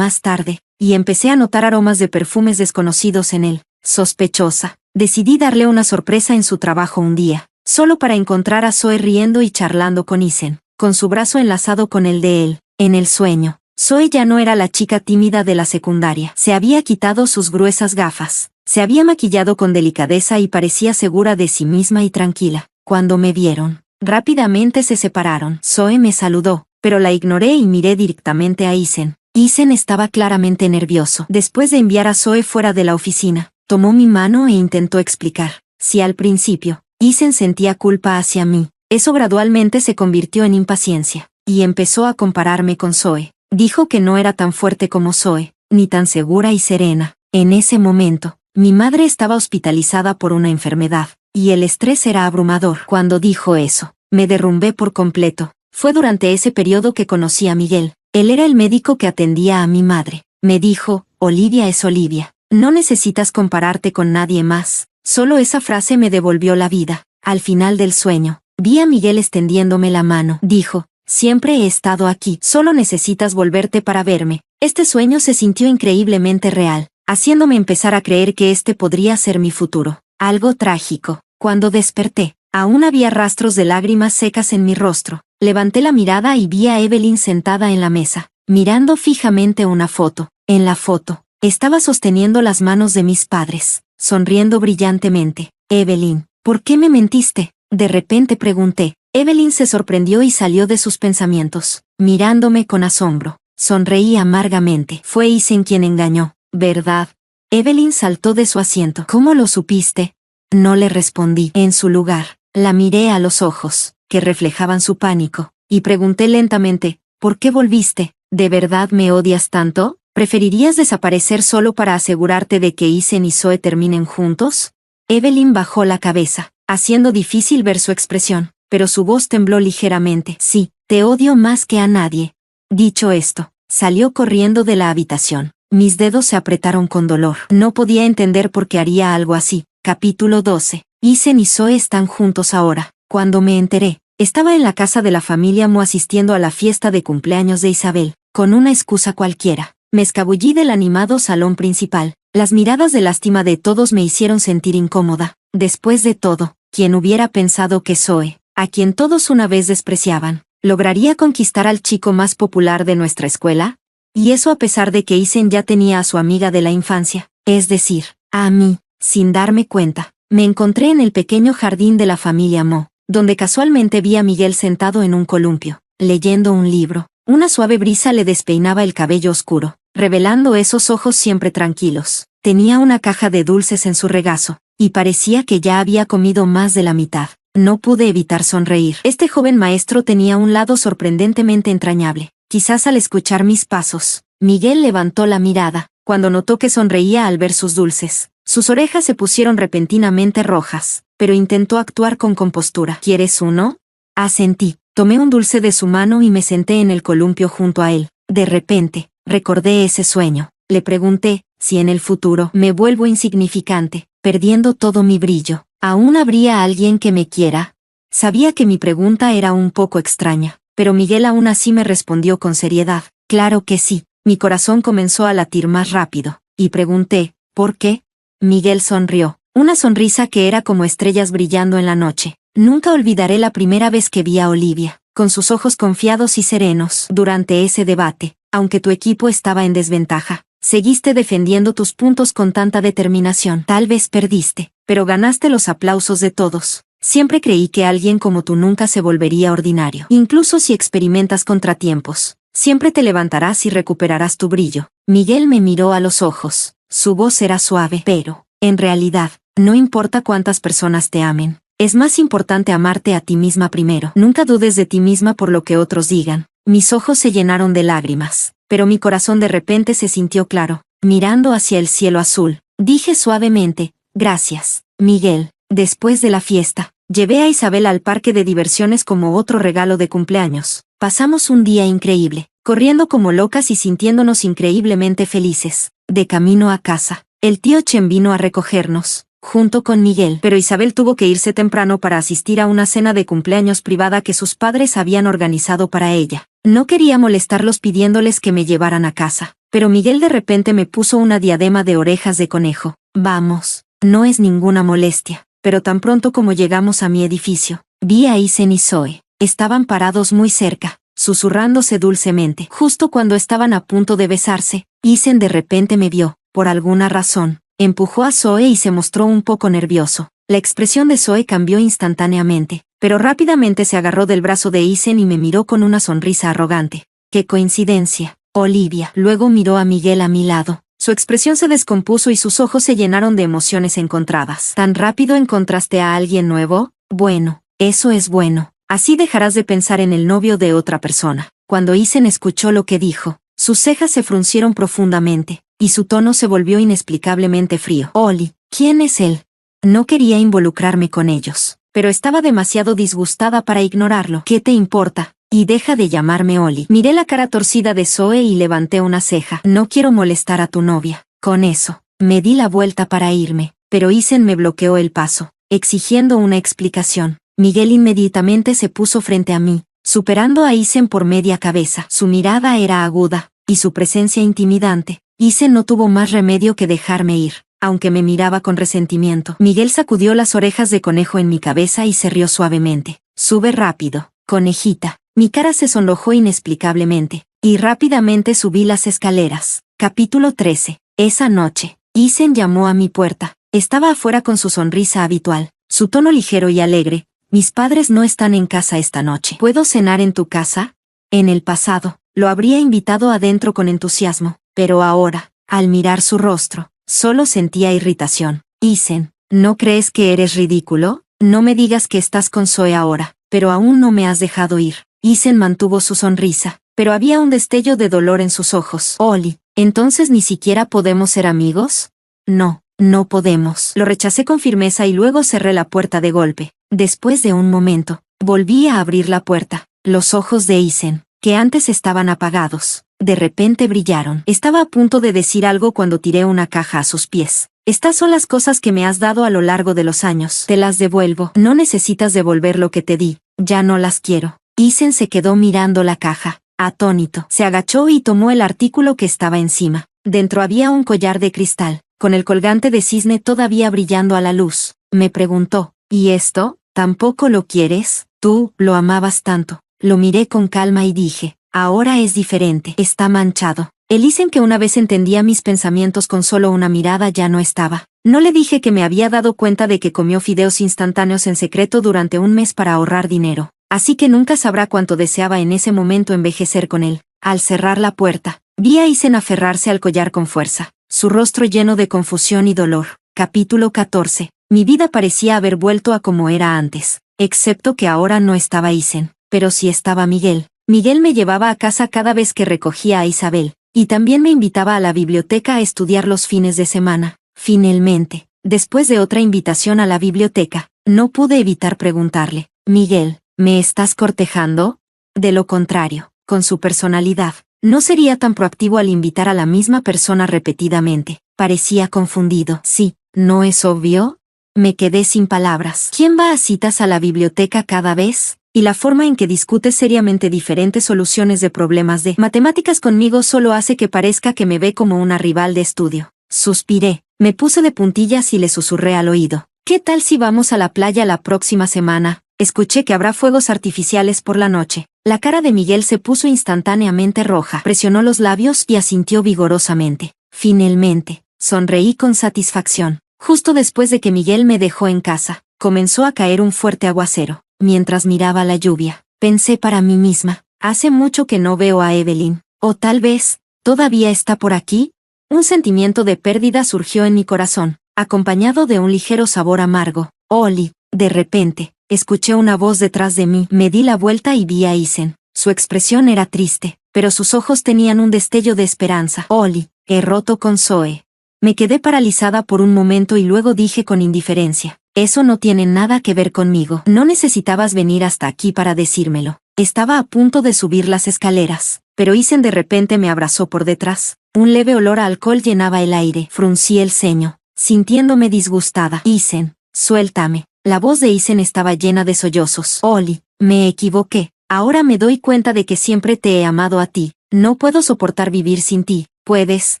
y empecé a notar aromas de perfumes desconocidos en él. Sospechosa, decidí darle una sorpresa en su trabajo un día, solo para encontrar a Zoe riendo y charlando con Isen, con su brazo enlazado con el de él. En el sueño, Zoe ya no era la chica tímida de la secundaria. Se había quitado sus gruesas gafas, se había maquillado con delicadeza y parecía segura de sí misma y tranquila. Cuando me vieron, rápidamente se separaron. Zoe me saludó, pero la ignoré y miré directamente a Isen. Isen estaba claramente nervioso. Después de enviar a Zoe fuera de la oficina, tomó mi mano e intentó explicar. Si al principio, Isen sentía culpa hacia mí, eso gradualmente se convirtió en impaciencia, y empezó a compararme con Zoe. Dijo que no era tan fuerte como Zoe, ni tan segura y serena. En ese momento, mi madre estaba hospitalizada por una enfermedad, y el estrés era abrumador. Cuando dijo eso, me derrumbé por completo. Fue durante ese periodo que conocí a Miguel. Él era el médico que atendía a mi madre. Me dijo, Olivia es Olivia. No necesitas compararte con nadie más. Solo esa frase me devolvió la vida. Al final del sueño, vi a Miguel extendiéndome la mano. Dijo, siempre he estado aquí. Solo necesitas volverte para verme. Este sueño se sintió increíblemente real, haciéndome empezar a creer que este podría ser mi futuro. Algo trágico. Cuando desperté, aún había rastros de lágrimas secas en mi rostro. Levanté la mirada y vi a Evelyn sentada en la mesa, mirando fijamente una foto. En la foto, estaba sosteniendo las manos de mis padres, sonriendo brillantemente. Evelyn, ¿por qué me mentiste? De repente pregunté. Evelyn se sorprendió y salió de sus pensamientos, mirándome con asombro. Sonreí amargamente. Fue Isen quien engañó, ¿verdad? Evelyn saltó de su asiento. ¿Cómo lo supiste? No le respondí. En su lugar, la miré a los ojos, que reflejaban su pánico, y pregunté lentamente, ¿por qué volviste? ¿De verdad me odias tanto? ¿Preferirías desaparecer solo para asegurarte de que Isen y Zoe terminen juntos? Evelyn bajó la cabeza, haciendo difícil ver su expresión, pero su voz tembló ligeramente. Sí, te odio más que a nadie. Dicho esto, salió corriendo de la habitación. Mis dedos se apretaron con dolor. No podía entender por qué haría algo así. Capítulo 12. Isen y Zoe están juntos ahora. Cuando me enteré, estaba en la casa de la familia Mo asistiendo a la fiesta de cumpleaños de Isabel, con una excusa cualquiera. Me escabullí del animado salón principal. Las miradas de lástima de todos me hicieron sentir incómoda. Después de todo, ¿quién hubiera pensado que Zoe, a quien todos una vez despreciaban, lograría conquistar al chico más popular de nuestra escuela? Y eso a pesar de que Isen ya tenía a su amiga de la infancia, es decir, a mí. Sin darme cuenta, me encontré en el pequeño jardín de la familia Mo, donde casualmente vi a Miguel sentado en un columpio, leyendo un libro. Una suave brisa le despeinaba el cabello oscuro, revelando esos ojos siempre tranquilos. Tenía una caja de dulces en su regazo, y parecía que ya había comido más de la mitad. No pude evitar sonreír. Este joven maestro tenía un lado sorprendentemente entrañable. Quizás al escuchar mis pasos, Miguel levantó la mirada, cuando notó que sonreía al ver sus dulces. Sus orejas se pusieron repentinamente rojas, pero intentó actuar con compostura. ¿Quieres uno? Asentí. Tomé un dulce de su mano y me senté en el columpio junto a él. De repente, recordé ese sueño. Le pregunté, si en el futuro me vuelvo insignificante, perdiendo todo mi brillo, ¿aún habría alguien que me quiera? Sabía que mi pregunta era un poco extraña, pero Miguel aún así me respondió con seriedad. Claro que sí. Mi corazón comenzó a latir más rápido, y pregunté, ¿por qué? Miguel sonrió, una sonrisa que era como estrellas brillando en la noche. Nunca olvidaré la primera vez que vi a Olivia, con sus ojos confiados y serenos. Durante ese debate, aunque tu equipo estaba en desventaja, Seguiste defendiendo tus puntos con tanta determinación. Tal vez perdiste, pero ganaste los aplausos de todos. Siempre creí que alguien como tú nunca se volvería ordinario. Incluso si experimentas contratiempos, siempre te levantarás y recuperarás tu brillo. Miguel me miró a los ojos. Su voz era suave, pero, en realidad, no importa cuántas personas te amen. Es más importante amarte a ti misma primero. Nunca dudes de ti misma por lo que otros digan. Mis ojos se llenaron de lágrimas, pero mi corazón de repente se sintió claro. Mirando hacia el cielo azul, dije suavemente, gracias, Miguel. Después de la fiesta, llevé a Isabel al parque de diversiones como otro regalo de cumpleaños. Pasamos un día increíble, corriendo como locas y sintiéndonos increíblemente felices. De camino a casa, el tío Chen vino a recogernos, junto con Miguel, pero Isabel tuvo que irse temprano para asistir a una cena de cumpleaños privada que sus padres habían organizado para ella. No quería molestarlos pidiéndoles que me llevaran a casa, pero Miguel de repente me puso una diadema de orejas de conejo. Vamos, no es ninguna molestia, pero tan pronto como llegamos a mi edificio, vi a Isen y Zoe. Estaban parados muy cerca, susurrándose dulcemente. Justo cuando estaban a punto de besarse, Isen de repente me vio, por alguna razón. Empujó a Zoe y se mostró un poco nervioso. La expresión de Zoe cambió instantáneamente, pero rápidamente se agarró del brazo de Isen y me miró con una sonrisa arrogante. ¡Qué coincidencia, Olivia! Luego miró a Miguel a mi lado. Su expresión se descompuso y sus ojos se llenaron de emociones encontradas. ¿Tan rápido encontraste a alguien nuevo? Bueno, eso es bueno. Así dejarás de pensar en el novio de otra persona. Cuando Isen escuchó lo que dijo, sus cejas se fruncieron profundamente, y su tono se volvió inexplicablemente frío. Oli, ¿quién es él? No quería involucrarme con ellos, pero estaba demasiado disgustada para ignorarlo. ¿Qué te importa? Y deja de llamarme Oli. Miré la cara torcida de Zoe y levanté una ceja. No quiero molestar a tu novia. Con eso, me di la vuelta para irme, pero Isen me bloqueó el paso, exigiendo una explicación. Miguel inmediatamente se puso frente a mí, superando a Isen por media cabeza. Su mirada era aguda, y su presencia intimidante. Isen no tuvo más remedio que dejarme ir, aunque me miraba con resentimiento. Miguel sacudió las orejas de conejo en mi cabeza y se rió suavemente. Sube rápido, conejita. Mi cara se sonrojó inexplicablemente, y rápidamente subí las escaleras. Capítulo 13. Esa noche, Isen llamó a mi puerta. Estaba afuera con su sonrisa habitual, su tono ligero y alegre. Mis padres no están en casa esta noche. ¿Puedo cenar en tu casa? En el pasado, lo habría invitado adentro con entusiasmo, pero ahora, al mirar su rostro, solo sentía irritación. Isen, ¿no crees que eres ridículo? No me digas que estás con Zoe ahora, pero aún no me has dejado ir. Isen mantuvo su sonrisa, pero había un destello de dolor en sus ojos. Oli, ¿entonces ni siquiera podemos ser amigos? No, no podemos. Lo rechacé con firmeza y luego cerré la puerta de golpe. Después de un momento, volví a abrir la puerta. Los ojos de Isen, que antes estaban apagados, de repente brillaron. Estaba a punto de decir algo cuando tiré una caja a sus pies. Estas son las cosas que me has dado a lo largo de los años. Te las devuelvo. No necesitas devolver lo que te di. Ya no las quiero. Isen se quedó mirando la caja, atónito. Se agachó y tomó el artículo que estaba encima. Dentro había un collar de cristal, con el colgante de cisne todavía brillando a la luz. Me preguntó, ¿y esto? ¿Tampoco lo quieres? Tú lo amabas tanto. Lo miré con calma y dije, ahora es diferente. Está manchado. El Isen que una vez entendía mis pensamientos con solo una mirada ya no estaba. No le dije que me había dado cuenta de que comió fideos instantáneos en secreto durante un mes para ahorrar dinero. Así que nunca sabrá cuánto deseaba en ese momento envejecer con él. Al cerrar la puerta, vi a Isen aferrarse al collar con fuerza, su rostro lleno de confusión y dolor. Capítulo 14. Mi vida parecía haber vuelto a como era antes, excepto que ahora no estaba Isen, pero sí estaba Miguel. Miguel me llevaba a casa cada vez que recogía a Isabel, y también me invitaba a la biblioteca a estudiar los fines de semana. Finalmente, después de otra invitación a la biblioteca, no pude evitar preguntarle, Miguel, ¿me estás cortejando? De lo contrario, con su personalidad, no sería tan proactivo al invitar a la misma persona repetidamente. Parecía confundido. Sí, ¿no es obvio? Me quedé sin palabras. ¿Quién va a citas a la biblioteca cada vez? Y la forma en que discute seriamente diferentes soluciones de problemas de matemáticas conmigo solo hace que parezca que me ve como una rival de estudio. Suspiré, me puse de puntillas y le susurré al oído. ¿Qué tal si vamos a la playa la próxima semana? Escuché que habrá fuegos artificiales por la noche. La cara de Miguel se puso instantáneamente roja. Presionó los labios y asintió vigorosamente. Finalmente, sonreí con satisfacción. Justo después de que Miguel me dejó en casa, comenzó a caer un fuerte aguacero. Mientras miraba la lluvia, pensé para mí misma, hace mucho que no veo a Evelyn. O tal vez, ¿todavía está por aquí? Un sentimiento de pérdida surgió en mi corazón, acompañado de un ligero sabor amargo. Oli, de repente, escuché una voz detrás de mí. Me di la vuelta y vi a Isen. Su expresión era triste, pero sus ojos tenían un destello de esperanza. Oli, he roto con Zoe. Me quedé paralizada por un momento y luego dije con indiferencia, eso no tiene nada que ver conmigo. No necesitabas venir hasta aquí para decírmelo. Estaba a punto de subir las escaleras, pero Isen de repente me abrazó por detrás. Un leve olor a alcohol llenaba el aire. Fruncí el ceño, sintiéndome disgustada. Isen, suéltame. La voz de Isen estaba llena de sollozos. Oli, me equivoqué. Ahora me doy cuenta de que siempre te he amado a ti. No puedo soportar vivir sin ti. ¿Puedes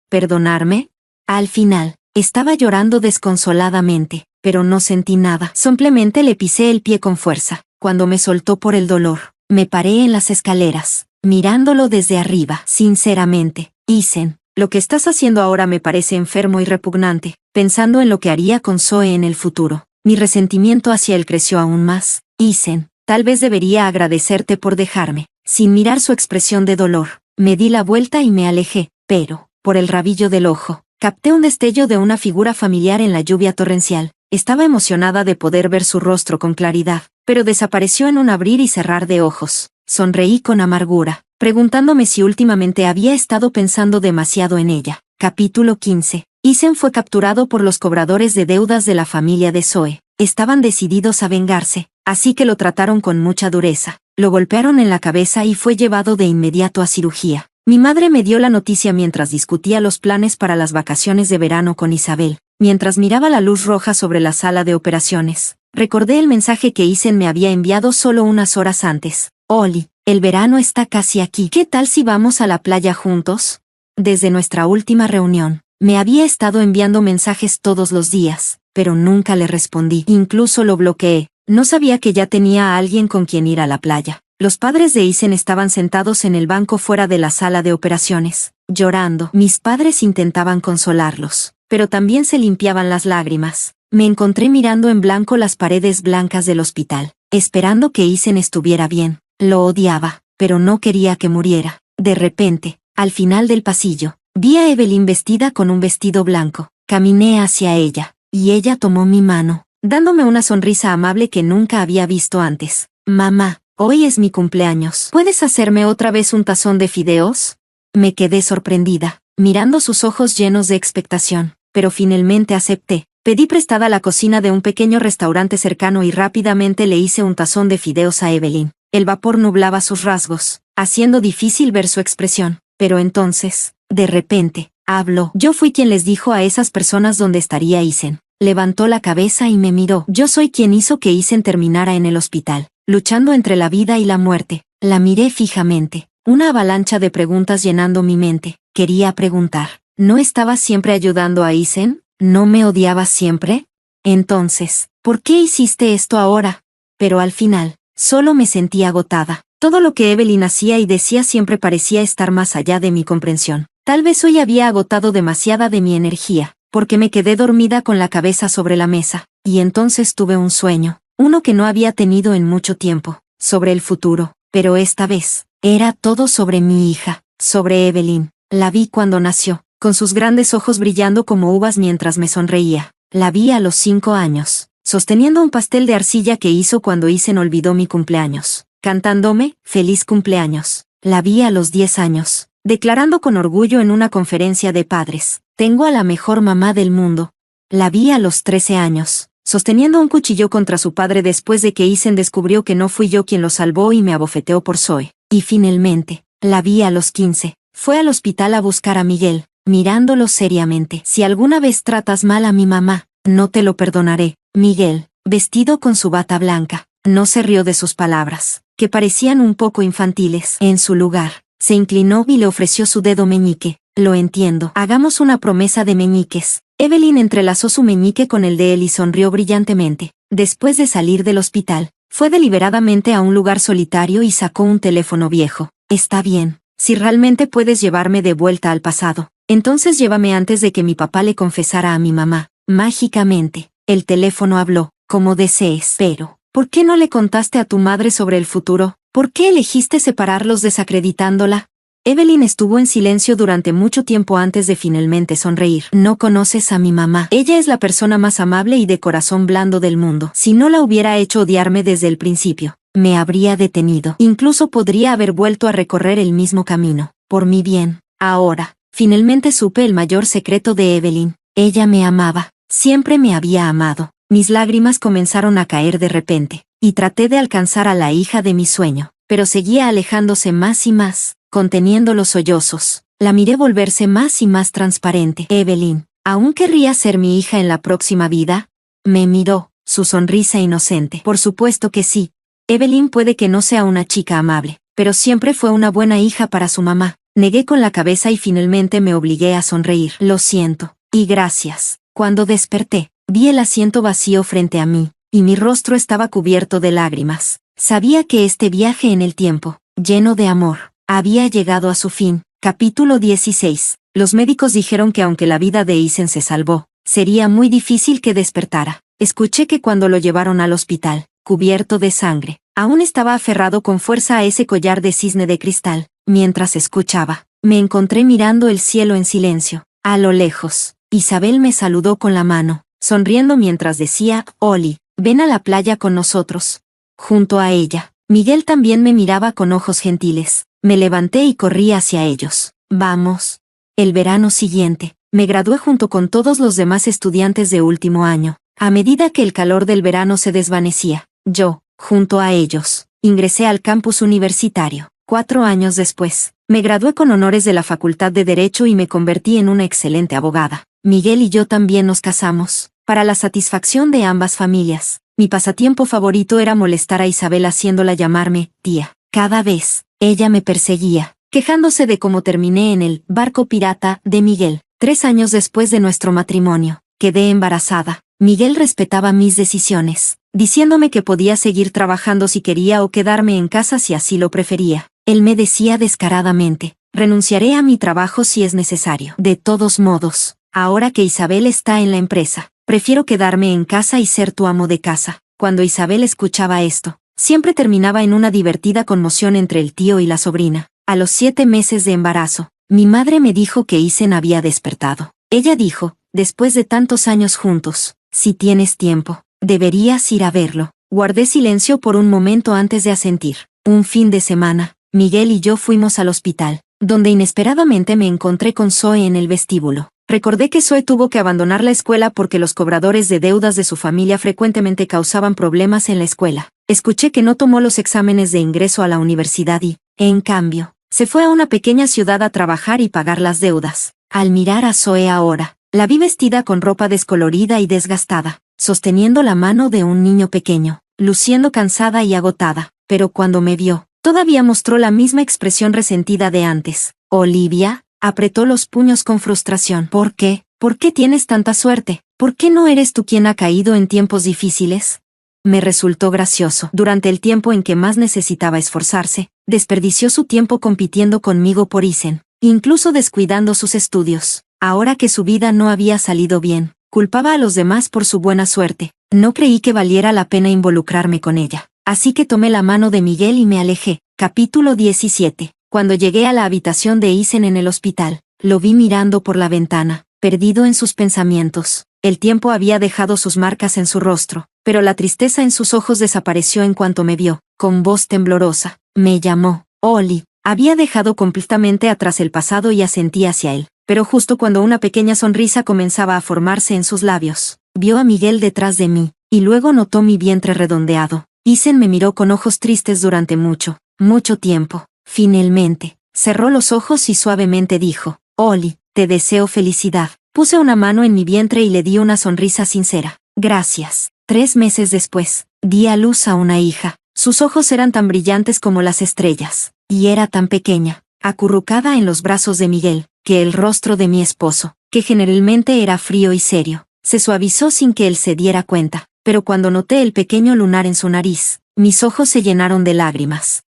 perdonarme? Al final, estaba llorando desconsoladamente, pero no sentí nada. Simplemente le pisé el pie con fuerza. Cuando me soltó por el dolor, me paré en las escaleras, mirándolo desde arriba. Sinceramente, Isen, lo que estás haciendo ahora me parece enfermo y repugnante. Pensando en lo que haría con Zoe en el futuro, mi resentimiento hacia él creció aún más. Isen, tal vez debería agradecerte por dejarme. Sin mirar su expresión de dolor, me di la vuelta y me alejé, pero, por el rabillo del ojo, capté un destello de una figura familiar en la lluvia torrencial. Estaba emocionada de poder ver su rostro con claridad, pero desapareció en un abrir y cerrar de ojos. Sonreí con amargura, preguntándome si últimamente había estado pensando demasiado en ella. Capítulo 15. Isen fue capturado por los cobradores de deudas de la familia de Zoe. Estaban decididos a vengarse, así que lo trataron con mucha dureza. Lo golpearon en la cabeza y fue llevado de inmediato a cirugía. Mi madre me dio la noticia mientras discutía los planes para las vacaciones de verano con Isabel. Mientras miraba la luz roja sobre la sala de operaciones, recordé el mensaje que Isen me había enviado solo unas horas antes. Oli, el verano está casi aquí. ¿Qué tal si vamos a la playa juntos? Desde nuestra última reunión, me había estado enviando mensajes todos los días, pero nunca le respondí. Incluso lo bloqueé. No sabía que ya tenía a alguien con quien ir a la playa. Los padres de Isen estaban sentados en el banco fuera de la sala de operaciones, llorando. Mis padres intentaban consolarlos, pero también se limpiaban las lágrimas. Me encontré mirando en blanco las paredes blancas del hospital, esperando que Isen estuviera bien. Lo odiaba, pero no quería que muriera. De repente, al final del pasillo, vi a Evelyn vestida con un vestido blanco. Caminé hacia ella, y ella tomó mi mano, dándome una sonrisa amable que nunca había visto antes. Mamá, hoy es mi cumpleaños. ¿Puedes hacerme otra vez un tazón de fideos? Me quedé sorprendida, mirando sus ojos llenos de expectación, pero finalmente acepté. Pedí prestada la cocina de un pequeño restaurante cercano y rápidamente le hice un tazón de fideos a Evelyn. El vapor nublaba sus rasgos, haciendo difícil ver su expresión. Pero entonces, de repente, habló. Yo fui quien les dijo a esas personas dónde estaría Isen. Levantó la cabeza y me miró. Yo soy quien hizo que Isen terminara en el hospital, luchando entre la vida y la muerte. La miré fijamente, una avalancha de preguntas llenando mi mente. Quería preguntar, ¿no estabas siempre ayudando a Isen? ¿No me odiabas siempre? Entonces, ¿por qué hiciste esto ahora? Pero al final, solo me sentí agotada. Todo lo que Evelyn hacía y decía siempre parecía estar más allá de mi comprensión. Tal vez hoy había agotado demasiada de mi energía, porque me quedé dormida con la cabeza sobre la mesa, y entonces tuve un sueño, uno que no había tenido en mucho tiempo, sobre el futuro, pero esta vez, era todo sobre mi hija, sobre Evelyn. La vi cuando nació, con sus grandes ojos brillando como uvas mientras me sonreía. La vi a los 5 años, sosteniendo un pastel de arcilla que hizo cuando Isen olvidó mi cumpleaños, cantándome, «Feliz cumpleaños». La vi a los 10 años, declarando con orgullo en una conferencia de padres, «Tengo a la mejor mamá del mundo». La vi a los 13 años, sosteniendo un cuchillo contra su padre después de que Isen descubrió que no fui yo quien lo salvó y me abofeteó por Zoe. Y finalmente, la vi a los 15, fue al hospital a buscar a Miguel, mirándolo seriamente. «Si alguna vez tratas mal a mi mamá, no te lo perdonaré». Miguel, vestido con su bata blanca, no se rió de sus palabras, que parecían un poco infantiles. En su lugar, se inclinó y le ofreció su dedo meñique. «Lo entiendo. Hagamos una promesa de meñiques». Evelyn entrelazó su meñique con el de él y sonrió brillantemente. Después de salir del hospital, fue deliberadamente a un lugar solitario y sacó un teléfono viejo. «Está bien», Si realmente puedes llevarme de vuelta al pasado, entonces llévame antes de que mi papá le confesara a mi mamá. Mágicamente, el teléfono habló, como desees. Pero, ¿por qué no le contaste a tu madre sobre el futuro? ¿Por qué elegiste separarlos desacreditándola? Evelyn estuvo en silencio durante mucho tiempo antes de finalmente sonreír. No conoces a mi mamá. Ella es la persona más amable y de corazón blando del mundo. Si no la hubiera hecho odiarme desde el principio, me habría detenido. Incluso podría haber vuelto a recorrer el mismo camino. Por mi bien. Ahora, finalmente supe el mayor secreto de Evelyn. Ella me amaba. Siempre me había amado. Mis lágrimas comenzaron a caer de repente, y traté de alcanzar a la hija de mi sueño, pero seguía alejándose más y más, conteniendo los sollozos. La miré volverse más y más transparente. Evelyn, ¿aún querrías ser mi hija en la próxima vida? Me miró, su sonrisa inocente. Por supuesto que sí. Evelyn puede que no sea una chica amable, pero siempre fue una buena hija para su mamá. Negué con la cabeza y finalmente me obligué a sonreír. Lo siento, y gracias. Cuando desperté, vi el asiento vacío frente a mí, y mi rostro estaba cubierto de lágrimas. Sabía que este viaje en el tiempo, lleno de amor, había llegado a su fin. Capítulo 16. Los médicos dijeron que aunque la vida de Eisen se salvó, sería muy difícil que despertara. Escuché que cuando lo llevaron al hospital, cubierto de sangre, aún estaba aferrado con fuerza a ese collar de cisne de cristal. Mientras escuchaba, me encontré mirando el cielo en silencio. A lo lejos, Isabel me saludó con la mano, sonriendo mientras decía, Oli, ven a la playa con nosotros. Junto a ella, Miguel también me miraba con ojos gentiles. Me levanté y corrí hacia ellos. Vamos. El verano siguiente, me gradué junto con todos los demás estudiantes de último año. A medida que el calor del verano se desvanecía, yo, junto a ellos, ingresé al campus universitario. 4 años después, me gradué con honores de la Facultad de Derecho y me convertí en una excelente abogada. Miguel y yo también nos casamos, para la satisfacción de ambas familias. Mi pasatiempo favorito era molestar a Isabel haciéndola llamarme tía. Cada vez, ella me perseguía, quejándose de cómo terminé en el barco pirata de Miguel. 3 años después de nuestro matrimonio, quedé embarazada. Miguel respetaba mis decisiones, diciéndome que podía seguir trabajando si quería o quedarme en casa si así lo prefería. Él me decía descaradamente, renunciaré a mi trabajo si es necesario. De todos modos, ahora que Isabel está en la empresa, prefiero quedarme en casa y ser tu amo de casa. Cuando Isabel escuchaba esto, siempre terminaba en una divertida conmoción entre el tío y la sobrina. A los 7 meses de embarazo, mi madre me dijo que Isen había despertado. Ella dijo, después de tantos años juntos, si tienes tiempo, deberías ir a verlo. Guardé silencio por un momento antes de asentir. Un fin de semana, Miguel y yo fuimos al hospital, donde inesperadamente me encontré con Zoe en el vestíbulo. Recordé que Zoe tuvo que abandonar la escuela porque los cobradores de deudas de su familia frecuentemente causaban problemas en la escuela. Escuché que no tomó los exámenes de ingreso a la universidad y, en cambio, se fue a una pequeña ciudad a trabajar y pagar las deudas. Al mirar a Zoe ahora, la vi vestida con ropa descolorida y desgastada, sosteniendo la mano de un niño pequeño, luciendo cansada y agotada. Pero cuando me vio, todavía mostró la misma expresión resentida de antes. Olivia, apretó los puños con frustración. ¿Por qué? ¿Por qué tienes tanta suerte? ¿Por qué no eres tú quien ha caído en tiempos difíciles? Me resultó gracioso. Durante el tiempo en que más necesitaba esforzarse, desperdició su tiempo compitiendo conmigo por Isen, incluso descuidando sus estudios. Ahora que su vida no había salido bien, culpaba a los demás por su buena suerte. No creí que valiera la pena involucrarme con ella. Así que tomé la mano de Miguel y me alejé. Capítulo 17. Cuando llegué a la habitación de Isen en el hospital, lo vi mirando por la ventana, perdido en sus pensamientos. El tiempo había dejado sus marcas en su rostro, pero la tristeza en sus ojos desapareció en cuanto me vio. Con voz temblorosa, me llamó Oli. Había dejado completamente atrás el pasado y asentí hacia él. Pero justo cuando una pequeña sonrisa comenzaba a formarse en sus labios, vio a Miguel detrás de mí, y luego notó mi vientre redondeado. Isen me miró con ojos tristes durante mucho tiempo. Finalmente, cerró los ojos y suavemente dijo, Oli, te deseo felicidad. Puse una mano en mi vientre y le di una sonrisa sincera. Gracias. 3 meses después, di a luz a una hija. Sus ojos eran tan brillantes como las estrellas, y era tan pequeña, acurrucada en los brazos de Miguel, que el rostro de mi esposo, que generalmente era frío y serio, se suavizó sin que él se diera cuenta. Pero cuando noté el pequeño lunar en su nariz, mis ojos se llenaron de lágrimas.